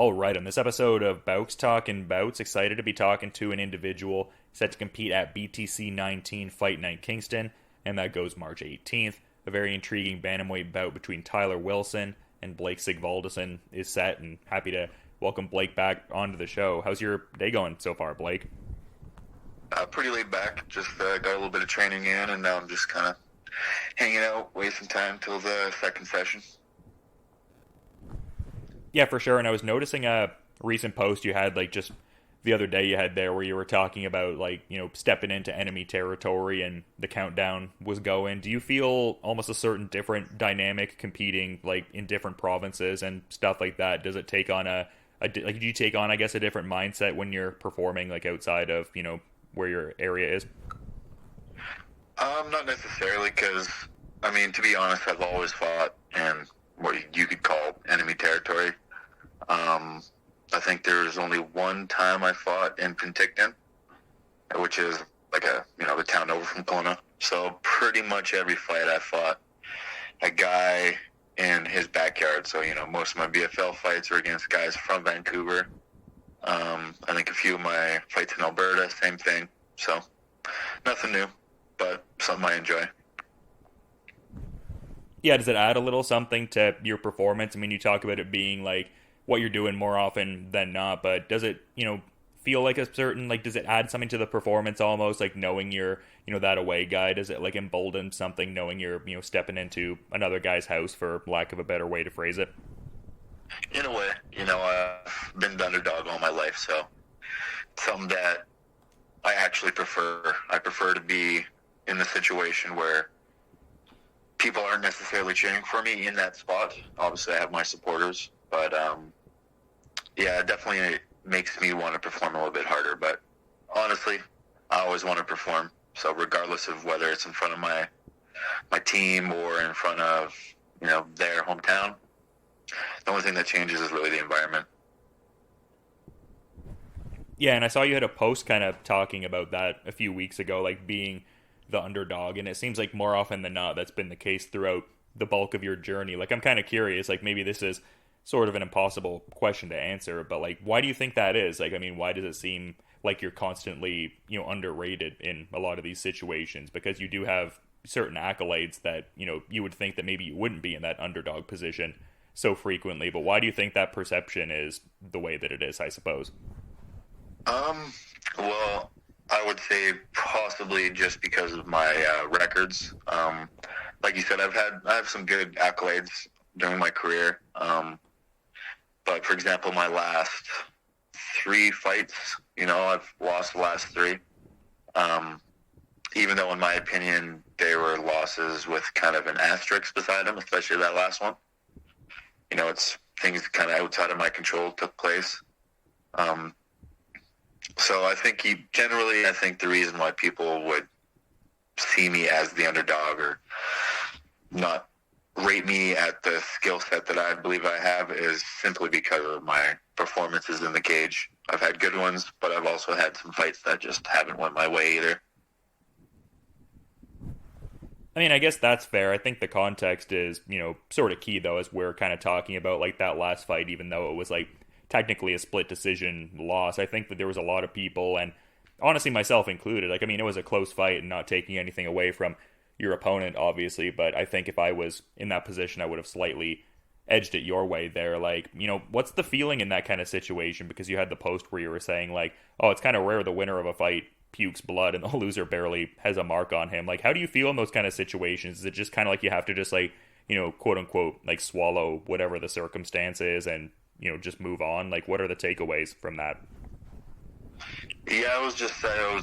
All right, on this episode of Bowks Talking Bouts, excited to be talking to an individual set to compete at BTC 19 Fight Night Kingston, and that goes March 18th. A very intriguing bantamweight bout between Tyler Wilson and Blake Sigvaldason is set, and happy to welcome Blake back onto the show. How's your day going so far, Blake? Pretty laid back. Just got a little bit of training in, and now I'm just kind of hanging out, wasting time till the second session. Yeah, for sure. And I was noticing a recent post you had, like, just the other day you had there where you were talking about, like, you know, stepping into enemy territory and the countdown was going. Do you feel almost a certain different dynamic competing, like, in different provinces and stuff like that? Does it take on like, do you take on, I guess, a different mindset when you're performing, like, outside of, you know, where your area is? Not necessarily, because, I mean, to be honest, I've always fought in what you could call enemy territory. I think there's only one time I fought in Penticton, which is like the town over from Kelowna. So pretty much every fight I fought a guy in his backyard. So, you know, most of my BFL fights are against guys from Vancouver. I think a few of my fights in Alberta, same thing. So nothing new, but something I enjoy. Yeah, does it add a little something to your performance? I mean, you talk about it being, like, what you're doing more often than not, but does it, you know, feel like a certain, like, does it add something to the performance almost, like, knowing you're, you know, that away guy? Does it, like, embolden something knowing you're, you know, stepping into another guy's house, for lack of a better way to phrase it? In a way, you know, I've been the underdog all my life, so something that I actually prefer. I prefer to be in the situation where people aren't necessarily cheering for me in that spot. Obviously, I have my supporters, but yeah, it definitely makes me want to perform a little bit harder. But honestly, I always want to perform. So regardless of whether it's in front of my team or in front of, you know, their hometown, the only thing that changes is really the environment. Yeah, and I saw you had a post kind of talking about that a few weeks ago, like being the underdog, and it seems like more often than not that's been the case throughout the bulk of your journey. Like, I'm kind of curious, like, maybe this is sort of an impossible question to answer, but, like, why do you think that is? Like, I mean, why does it seem like you're constantly, you know, underrated in a lot of these situations? Because you do have certain accolades that, you know, you would think that maybe you wouldn't be in that underdog position so frequently, but why do you think that perception is the way that it is, I suppose? Well, I would say possibly just because of my records. Like you said, I have some good accolades during my career. But for example, my last 3 fights, you know, I've lost the last 3. Even though in my opinion they were losses with kind of an asterisk beside them, especially that last one. You know, it's things kind of outside of my control took place. So I think I think the reason why people would see me as the underdog or not rate me at the skill set that I believe I have is simply because of my performances in the cage. I've had good ones, but I've also had some fights that just haven't went my way either. I mean, I guess that's fair. I think the context is, you know, sort of key, though, as we're kind of talking about, like, that last fight, even though it was, like, technically a split decision loss. I think that there was a lot of people, and honestly myself included, like, I mean, it was a close fight and not taking anything away from your opponent, obviously, but I think if I was in that position, I would have slightly edged it your way there. Like, you know, what's the feeling in that kind of situation? Because you had the post where you were saying, like, oh, it's kind of rare the winner of a fight pukes blood and the loser barely has a mark on him. Like, how do you feel in those kind of situations? Is it just kind of like you have to just, like, you know, quote unquote, like, swallow whatever the circumstance is and, you know, just move on? Like, what are the takeaways from that? Yeah, I would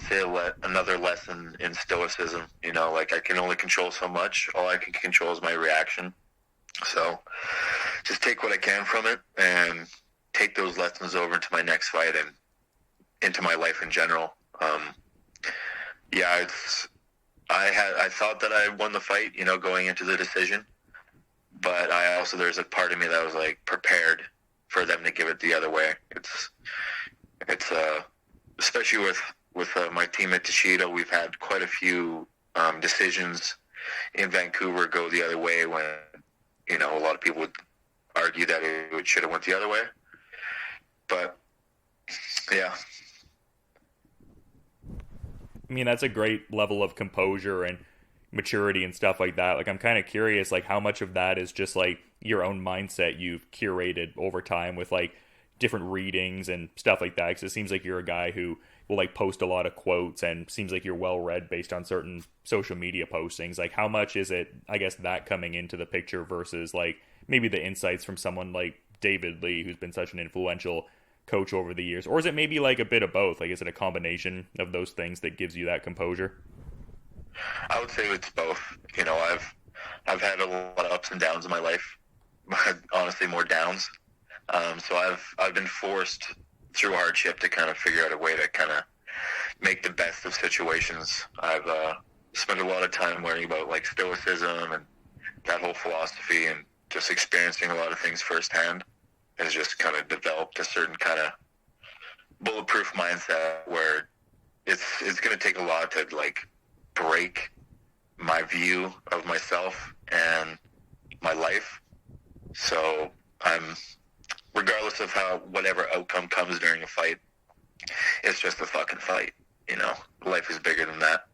say another lesson in stoicism. You know, like, I can only control so much. All I can control is my reaction. So just take what I can from it and take those lessons over into my next fight and into my life in general. Yeah, I thought that I won the fight, you know, going into the decision, but there's a part of me that was, like, prepared for them to give it the other way. It's especially with my team at Toshido, we've had quite a few decisions in Vancouver go the other way when, you know, a lot of people would argue that it should have went the other way. Yeah. I mean, that's a great level of composure and maturity and stuff like that. Like, I'm kind of curious, like, how much of that is just like your own mindset you've curated over time with like different readings and stuff like that. Because it seems like you're a guy who will like post a lot of quotes and seems like you're well read based on certain social media postings. Like, how much is it, I guess, that coming into the picture versus like maybe the insights from someone like David Lee, who's been such an influential coach over the years? Or is it maybe like a bit of both? Like, is it a combination of those things that gives you that composure? I would say it's both. You know, I've had a lot of ups and downs in my life, but honestly, more downs. So I've been forced through hardship to kind of figure out a way to kind of make the best of situations. I've spent a lot of time learning about like stoicism and that whole philosophy, and just experiencing a lot of things firsthand has just kind of developed a certain kind of bulletproof mindset where it's going to take a lot to like break my view of myself and my life. So I'm, regardless of how whatever outcome comes during a fight, it's just a fucking fight. You know, life is bigger than that.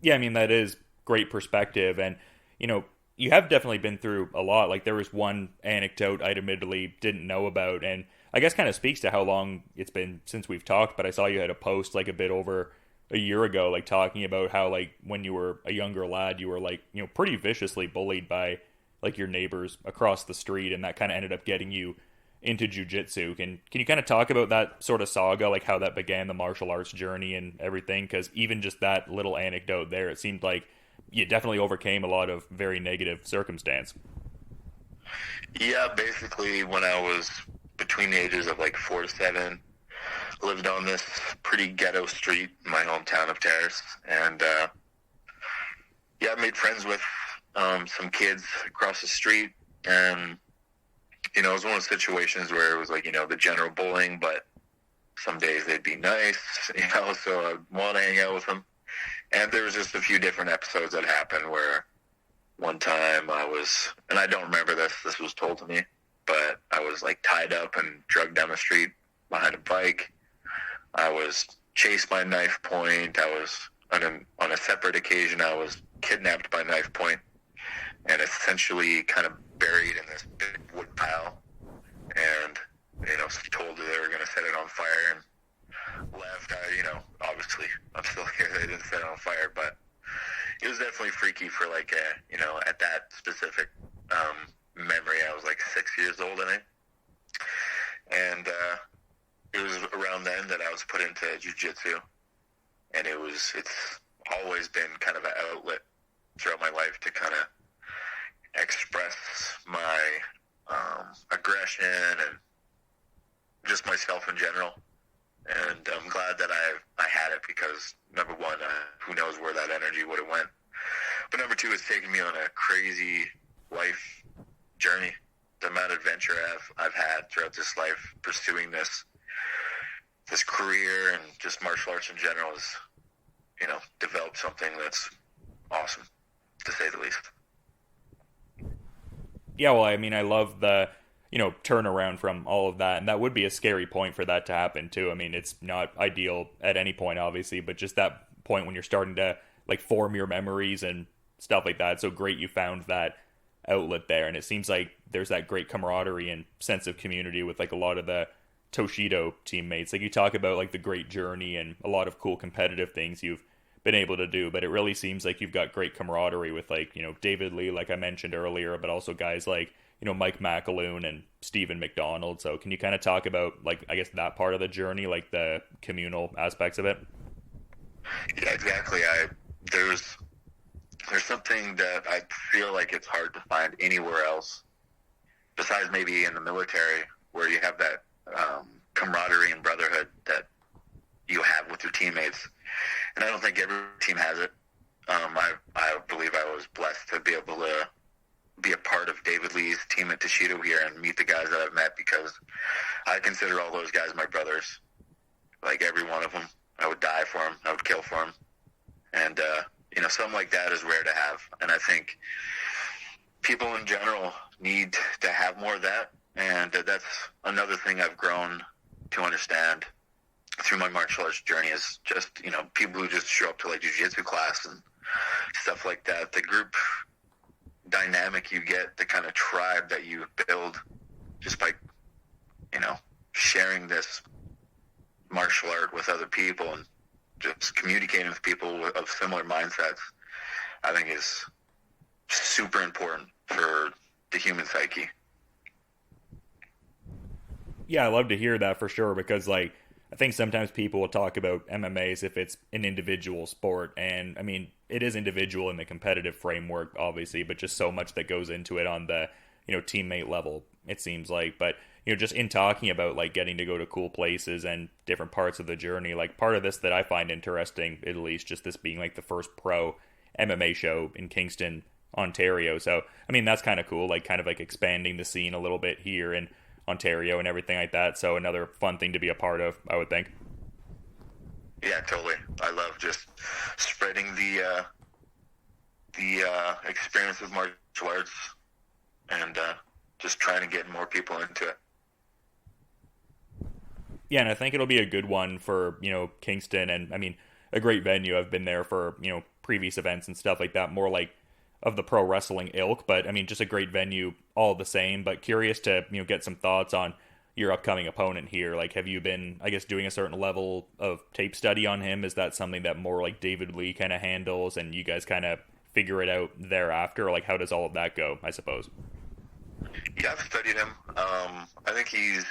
Yeah, I mean, that is great perspective. And, you know, you have definitely been through a lot. Like, there was one anecdote I admittedly didn't know about, and I guess kind of speaks to how long it's been since we've talked. But I saw you had a post like a bit over a year ago, like talking about how like when you were a younger lad, you were like, you know, pretty viciously bullied by like your neighbors across the street, and that kind of ended up getting you into jujitsu. Can you kind of talk about that sort of saga, like how that began the martial arts journey and everything? Because even just that little anecdote there, it seemed like you definitely overcame a lot of very negative circumstance. Yeah, basically when I was between the ages of like 4 to 7, lived on this pretty ghetto street in my hometown of Terrace, and yeah, I made friends with some kids across the street, and you know, it was one of those situations where it was like, you know, the general bullying, but some days they'd be nice, you know, so I'd want to hang out with them. And there was just a few different episodes that happened where one time I was, and I don't remember this was told to me, but I was like tied up and drugged down the street behind a bike. I was chased by knife point. I was, on a separate occasion, I was kidnapped by knife point and essentially kind of buried in this big wood pile, and you know, told that they were going to set it on fire, and left. You know, obviously I'm still here. They didn't set it on fire, but it was definitely freaky for like you know, at that specific memory. I was like 6 years old, I think, and it was around then that I was put into jiu-jitsu, and it's always been kind of an outlet throughout my life to kind of express my aggression and just myself in general. And I'm glad that I had it, because number one, who knows where that energy would have went. But number two, it's taken me on a crazy life journey. The amount of adventure I've had throughout this life pursuing this career and just martial arts in general has, you know, developed something that's awesome, to say the least. Yeah, well, I mean, I love the, you know, turnaround from all of that, and that would be a scary point for that to happen too. I mean, it's not ideal at any point, obviously, but just that point when you're starting to like form your memories and stuff like that. It's so great you found that outlet there, and it seems like there's that great camaraderie and sense of community with like a lot of the Toshido teammates. Like, you talk about like the great journey and a lot of cool competitive things you've been able to do, but it really seems like you've got great camaraderie with like, you know, David Lee, like I mentioned earlier, but also guys like, you know, Mike McAloon and Stephen McDonald. So can you kind of talk about like, I guess, that part of the journey, like the communal aspects of it? Yeah, exactly. There's something that I feel like it's hard to find anywhere else besides maybe in the military, where you have that camaraderie and brotherhood that you have with your teammates. And I don't think every team has it. I believe I was blessed to be able to be a part of David Lee's team at Toshido here and meet the guys that I've met, because I consider all those guys my brothers. Like, every one of them, I would die for them. I would kill for them. And, you know, something like that is rare to have. And I think people in general need to have more of that. And that's another thing I've grown to understand through my martial arts journey is just, people who just show up to like jiu-jitsu class and stuff like that. The group dynamic you get, the kind of tribe that you build just by, sharing this martial art with other people and just communicating with people of similar mindsets, I think is super important for the human psyche. Yeah, I love to hear that for sure, because like I think sometimes people will talk about MMA as if it's an individual sport, and I mean it is individual in the competitive framework obviously, but just so much that goes into it on the teammate level, it seems like. But just in talking about like getting to go to cool places and different parts of the journey, like part of this that I find interesting, at least just this being like the first pro MMA show in Kingston, Ontario. So I mean that's kind of cool, like kind of like expanding the scene a little bit here in Ontario and everything like that. So another fun thing to be a part of, I would think. Yeah, totally. I love just spreading the experience of martial arts and just trying to get more people into it. Yeah, and I think it'll be a good one for, Kingston, and I mean, a great venue. I've been there for, previous events and stuff like that, more like of the pro wrestling ilk, but I mean, just a great venue all the same. But curious to, get some thoughts on your upcoming opponent here. Like, have you been, I guess, doing a certain level of tape study on him? Is that something that more like David Lee kind of handles and you guys kind of figure it out thereafter? Like, how does all of that go, I suppose? Yeah, I've studied him. I think he's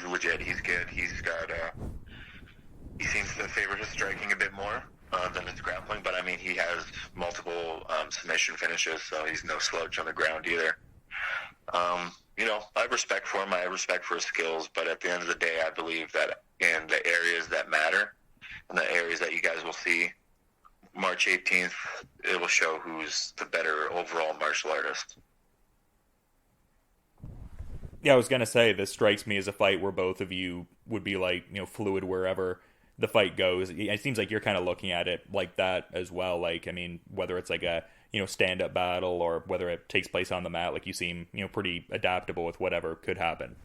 legit. He's good. He seems to favor his striking a bit more than his grappling, but I mean, he has multiple submission finishes, so he's no slouch on the ground either. I have respect for him. I have respect for his skills, but at the end of the day, I believe that in the areas that matter, in the areas that you guys will see, March 18th, it will show who's the better overall martial artist. Yeah, I was gonna say, this strikes me as a fight where both of you would be like, fluid wherever the fight goes. It seems like you're kind of looking at it like that as well. Like, I mean, whether it's like a stand-up battle or whether it takes place on the mat, like you seem pretty adaptable with whatever could happen.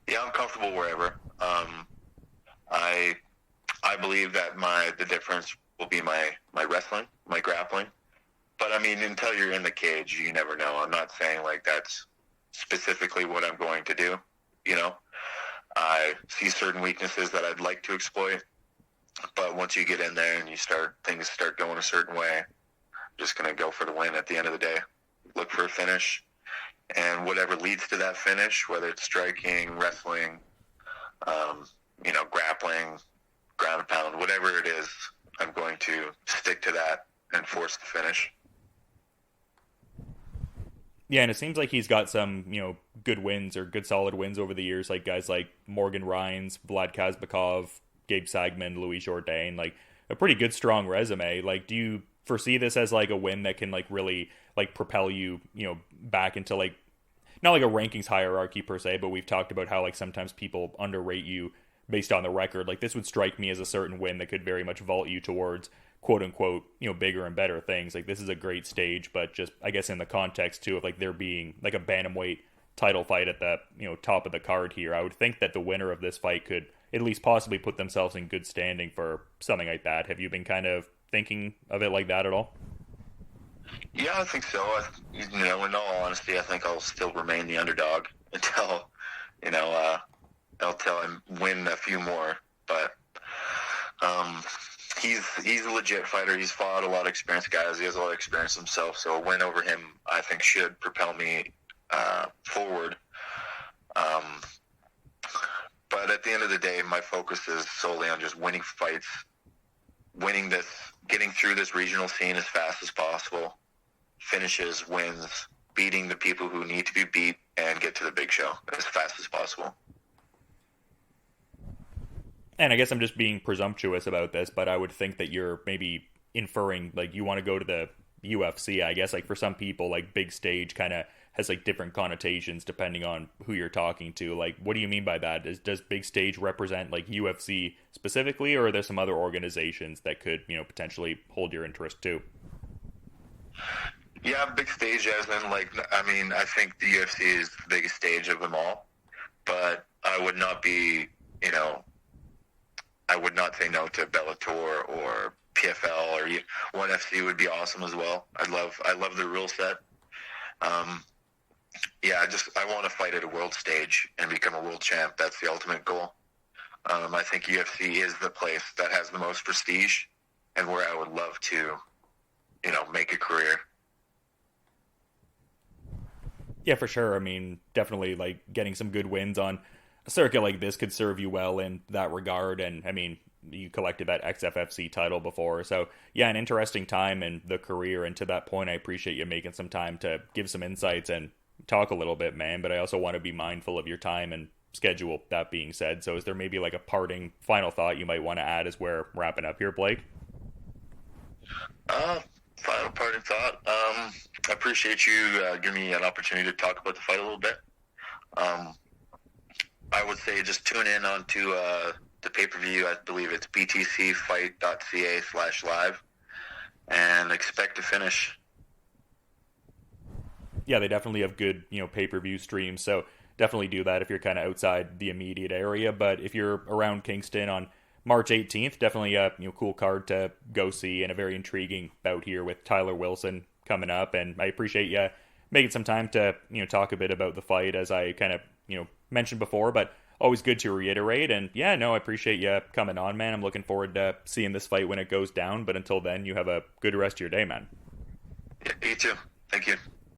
Yeah, I'm comfortable wherever. I believe that the difference will be my wrestling, my grappling. But I mean, until you're in the cage, you never know. I'm not saying like that's specifically what I'm going to do. I see certain weaknesses that I'd like to exploit, but once you get in there and things start going a certain way, I'm just going to go for the win at the end of the day. Look for a finish, and whatever leads to that finish, whether it's striking, wrestling, grappling, ground and pound, whatever it is, I'm going to stick to that and force the finish. Yeah, and it seems like he's got some, good wins or good solid wins over the years, like guys like Morgan Rhines, Vlad Kazbekov, Gabe Sagman, Louis Jourdain, like a pretty good, strong resume. Like, do you foresee this as like a win that can like really like propel you, back into like, not like a rankings hierarchy per se, but we've talked about how like sometimes people underrate you based on the record. Like, this would strike me as a certain win that could very much vault you towards quote unquote, bigger and better things. Like, this is a great stage, but just, I guess, in the context too of like there being like a bantamweight title fight at the, top of the card here, I would think that the winner of this fight could at least possibly put themselves in good standing for something like that. Have you been kind of thinking of it like that at all? Yeah, I think so. In all honesty, I think I'll still remain the underdog until, until I win a few more. But, he's a legit fighter. He's fought a lot of experienced guys. He has a lot of experience himself. So a win over him, I think, should propel me forward. But at the end of the day, my focus is solely on just winning fights, getting through this regional scene as fast as possible, finishes, wins, beating the people who need to be beat, and get to the big show as fast as possible. And I guess I'm just being presumptuous about this, but I would think that you're maybe inferring like you want to go to the UFC. I guess like for some people, like big stage kind of has like different connotations depending on who you're talking to. Like, what do you mean by that? Does big stage represent like UFC specifically, or are there some other organizations that could, potentially hold your interest too? Yeah, big stage as in like, I mean, I think the UFC is the biggest stage of them all, but I would not be, you know, I would not say no to Bellator or PFL or ONE FC would be awesome as well. I love the rule set. Um, yeah, I want to fight at a world stage and become a world champ. That's the ultimate goal. I think UFC is the place that has the most prestige and where I would love to, make a career. Yeah, for sure. I mean, definitely like getting some good wins on a circuit like this could serve you well in that regard. And I mean, you collected that XFFC title before. So yeah, an interesting time in the career. And to that point, I appreciate you making some time to give some insights and talk a little bit, man. But I also want to be mindful of your time and schedule, that being said. So is there maybe like a parting final thought you might want to add as we're wrapping up here, Blake? Final parting thought. I appreciate you giving me an opportunity to talk about the fight a little bit. Um, I would say just tune in onto the pay-per-view. I believe it's btcfight.ca/live, and expect to finish. Yeah, they definitely have good, pay-per-view streams. So definitely do that if you're kind of outside the immediate area. But if you're around Kingston on March 18th, definitely a cool card to go see, and a very intriguing bout here with Tyler Wilson coming up. And I appreciate you making some time to talk a bit about the fight, as I kind of mentioned before. But always good to reiterate. And yeah, no, I appreciate you coming on, man. I'm looking forward to seeing this fight when it goes down. But until then, you have a good rest of your day, man. Yeah, you too. Thank you.